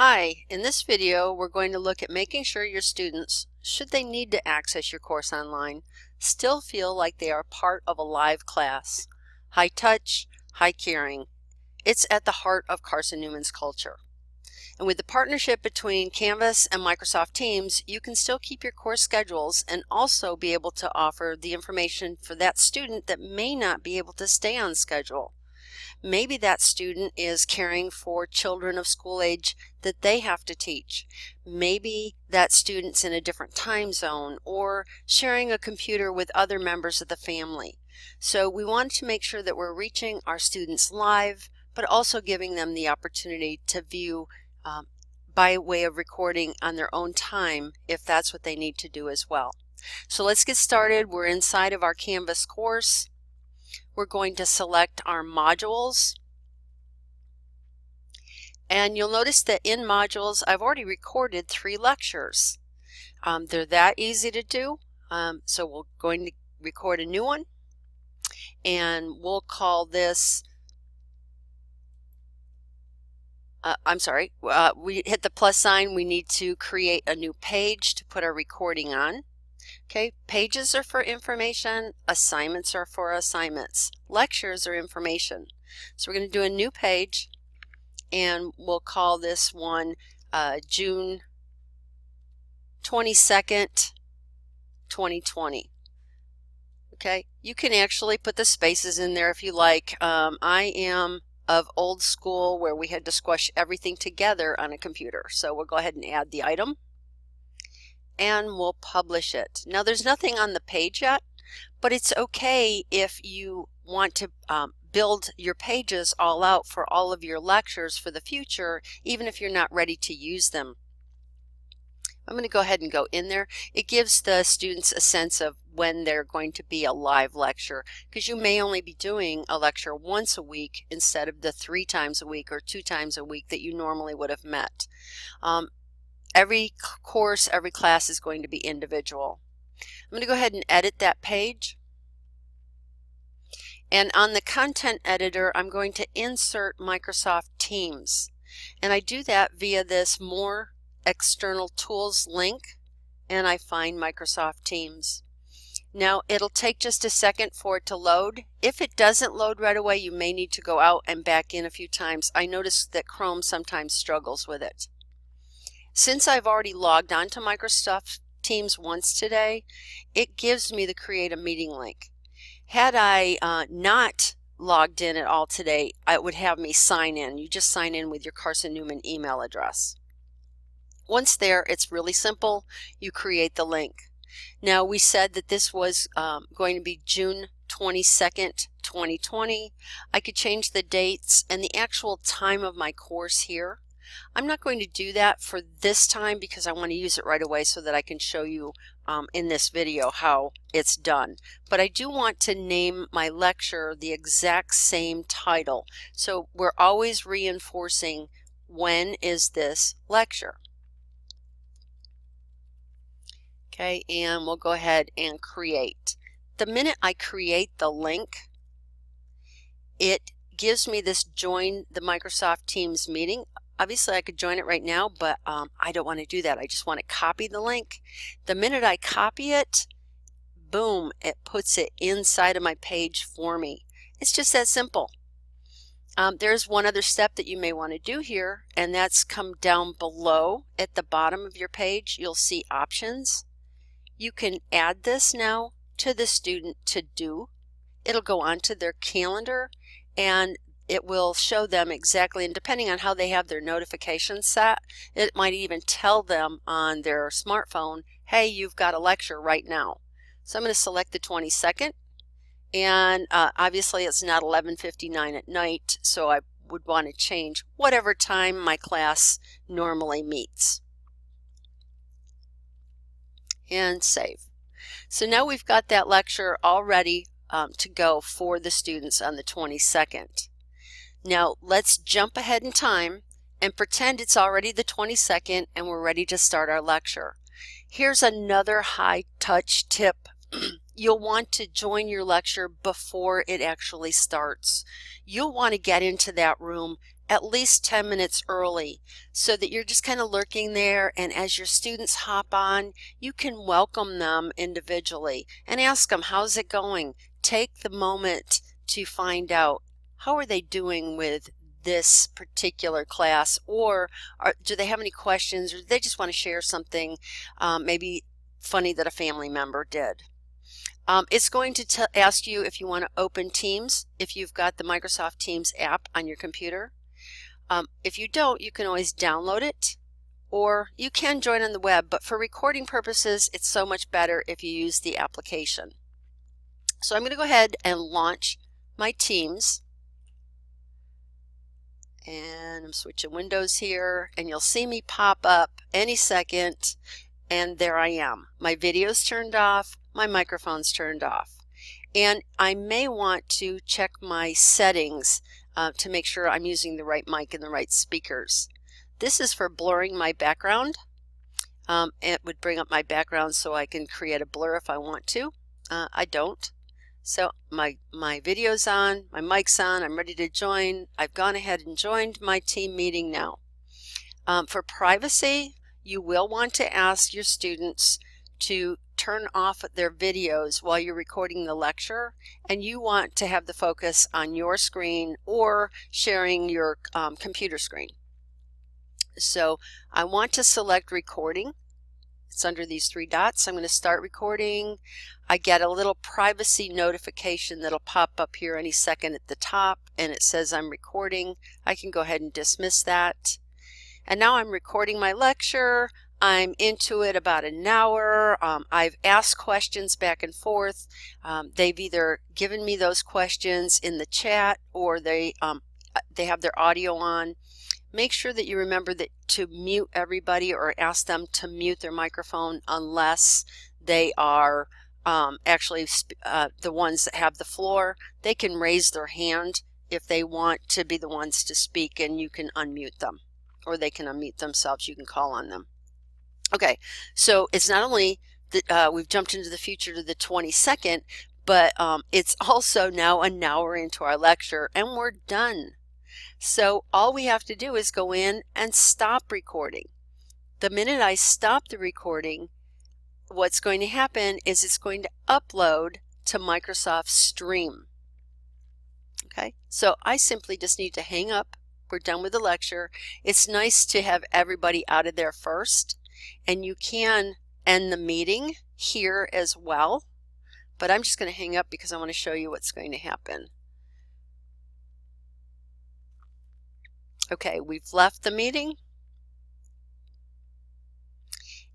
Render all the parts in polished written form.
Hi, in this video we're going to look at making sure your students, should they need to access your course online, still feel like they are part of a live class. High touch, high caring. It's at the heart of Carson-Newman's culture. And with the partnership between Canvas and Microsoft Teams, you can still keep your course schedules and also be able to offer the information for that student that may not be able to stay on schedule. Maybe that student is caring for children of school age that they have to teach. Maybe that student's in a different time zone or sharing a computer with other members of the family. So we want to make sure that we're reaching our students live, but also giving them the opportunity to view by way of recording on their own time if that's what they need to do as well. So let's get started. We're inside of our Canvas course. We're going to select our modules, and you'll notice that in modules I've already recorded 3 lectures. They're that easy to do, so we're going to record a new one, and we'll call this we hit the plus sign. We need to create a new page to put our recording on. Okay, pages are for information, assignments are for assignments, lectures are information. So we're going to do a new page, and we'll call this one June 22nd, 2020. Okay, you can actually put the spaces in there if you like. I am of old school where we had to squash everything together on a computer. So we'll go ahead and add the item, and we'll publish it. Now there's nothing on the page yet, but it's okay if you want to build your pages all out for all of your lectures for the future, even if you're not ready to use them. I'm going to go ahead and go in there. It gives the students a sense of when they're going to be a live lecture, because you may only be doing a lecture once a week instead of the 3 times a week or 2 times a week that you normally would have met. Every course, every class is going to be individual. I'm going to go ahead and edit that page. And on the content editor, I'm going to insert Microsoft Teams. And I do that via this More External Tools link, and I find Microsoft Teams. Now it'll take just a second for it to load. If it doesn't load right away, you may need to go out and back in a few times. I noticed that Chrome sometimes struggles with it. Since I've already logged on to Microsoft Teams once today, it gives me the Create a Meeting link. Had I not logged in at all today, it would have me sign in. You just sign in with your Carson-Newman email address. Once there, it's really simple. You create the link. Now we said that this was going to be June 22nd, 2020. I could change the dates and the actual time of my course here. I'm not going to do that for this time because I want to use it right away so that I can show you in this video how it's done. But I do want to name my lecture the exact same title. So we're always reinforcing when is this lecture. Okay, and we'll go ahead and create. The minute I create the link, it gives me this join the Microsoft Teams meeting. Obviously I could join it right now, but I don't want to do that. I just want to copy the link. The minute I copy it, boom, it puts it inside of my page for me. It's just that simple. There's one other step that you may want to do here, and that's come down below at the bottom of your page. You'll see options. You can add this now to the student to do. It'll go onto their calendar, and it will show them exactly, and depending on how they have their notifications set, it might even tell them on their smartphone, hey, you've got a lecture right now. So I'm going to select the 22nd, and obviously it's not 11:59 at night, so I would want to change whatever time my class normally meets. And save. So now we've got that lecture all ready to go for the students on the 22nd. Now let's jump ahead in time and pretend it's already the 22nd and we're ready to start our lecture. Here's another high touch tip. You'll want to join your lecture before it actually starts. You'll want to get into that room at least 10 minutes early so that you're just kind of lurking there, and as your students hop on, you can welcome them individually and ask them, how's it going? Take the moment to find out how are they doing with this particular class, or do they have any questions, or do they just want to share something maybe funny that a family member did. It's going to ask you if you want to open Teams, if you've got the Microsoft Teams app on your computer. If you don't, you can always download it, or you can join on the web, but for recording purposes, it's so much better if you use the application. So I'm going to go ahead and launch my Teams. And I'm switching windows here, and you'll see me pop up any second, and there I am. My video's turned off, my microphone's turned off. And I may want to check my settings to make sure I'm using the right mic and the right speakers. This is for blurring my background. It would bring up my background so I can create a blur if I want to. I don't. So my video's on, my mic's on, I'm ready to join. I've gone ahead and joined my team meeting now. For privacy, you will want to ask your students to turn off their videos while you're recording the lecture, and you want to have the focus on your screen or sharing your computer screen. So I want to select recording. It's under these three dots. I'm going to start recording. I get a little privacy notification that'll pop up here any second at the top, and it says I'm recording. I can go ahead and dismiss that. And now I'm recording my lecture. I'm into it about an hour. I've asked questions back and forth. They've either given me those questions in the chat, or they have their audio on. Make sure that you remember that to mute everybody, or ask them to mute their microphone unless they are actually the ones that have the floor. They can raise their hand if they want to be the ones to speak, and you can unmute them, or they can unmute themselves. You can call on them. Okay, so it's not only that we've jumped into the future to the 22nd, but it's also now an hour into our lecture, and we're done. So all we have to do is go in and stop recording. The minute I stop the recording, what's going to happen is it's going to upload to Microsoft Stream. Okay, so I simply just need to hang up. We're done with the lecture. It's nice to have everybody out of there first, and you can end the meeting here as well, but I'm just going to hang up because I want to show you what's going to happen. Okay, we've left the meeting,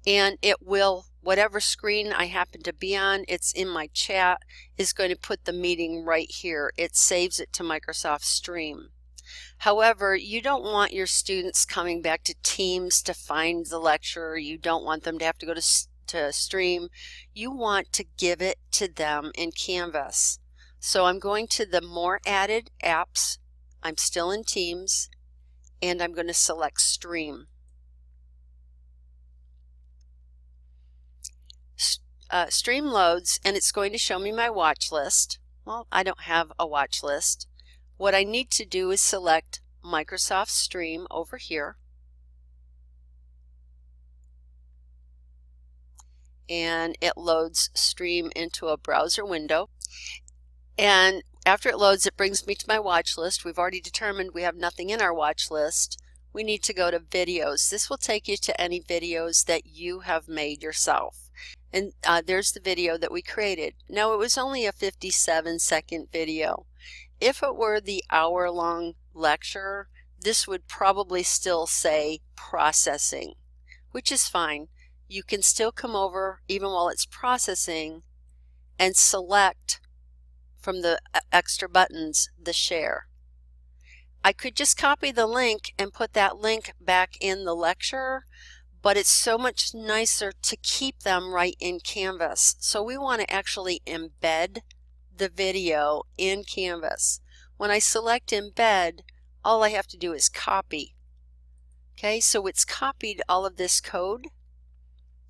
and it will, whatever screen I happen to be on, it's in my chat, is going to put the meeting right here. It saves it to Microsoft Stream. However, you don't want your students coming back to Teams to find the lecture. You don't want them to have to go to Stream. You want to give it to them in Canvas. So I'm going to the More Added Apps. I'm still in Teams, and I'm going to select Stream. Stream loads, and it's going to show me my watch list. Well, I don't have a watch list. What I need to do is select Microsoft Stream over here, and it loads Stream into a browser window. And after it loads, it brings me to my watch list. We've already determined we have nothing in our watch list. We need to go to videos. This will take you to any videos that you have made yourself. And there's the video that we created. Now, it was only a 57-second video. If it were the hour-long lecture, this would probably still say processing, which is fine. You can still come over, even while it's processing, and select from the extra buttons the share. I could just copy the link and put that link back in the lecture, but it's so much nicer to keep them right in Canvas. So we want to actually embed the video in Canvas. When I select embed, all I have to do is copy. Okay, so it's copied all of this code,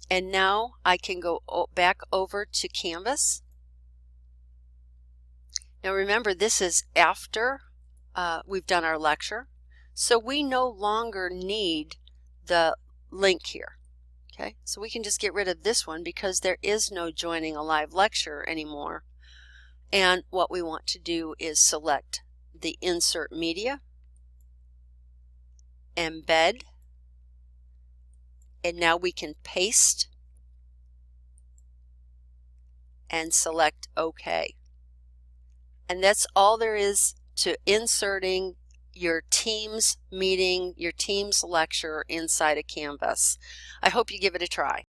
and now I can go back over to Canvas. Now remember, this is after we've done our lecture. So we no longer need the link here. Okay, so we can just get rid of this one because there is no joining a live lecture anymore. And what we want to do is select the Insert Media, Embed, and now we can paste and select OK. And that's all there is to inserting your Teams meeting, your Teams lecture inside of Canvas. I hope you give it a try.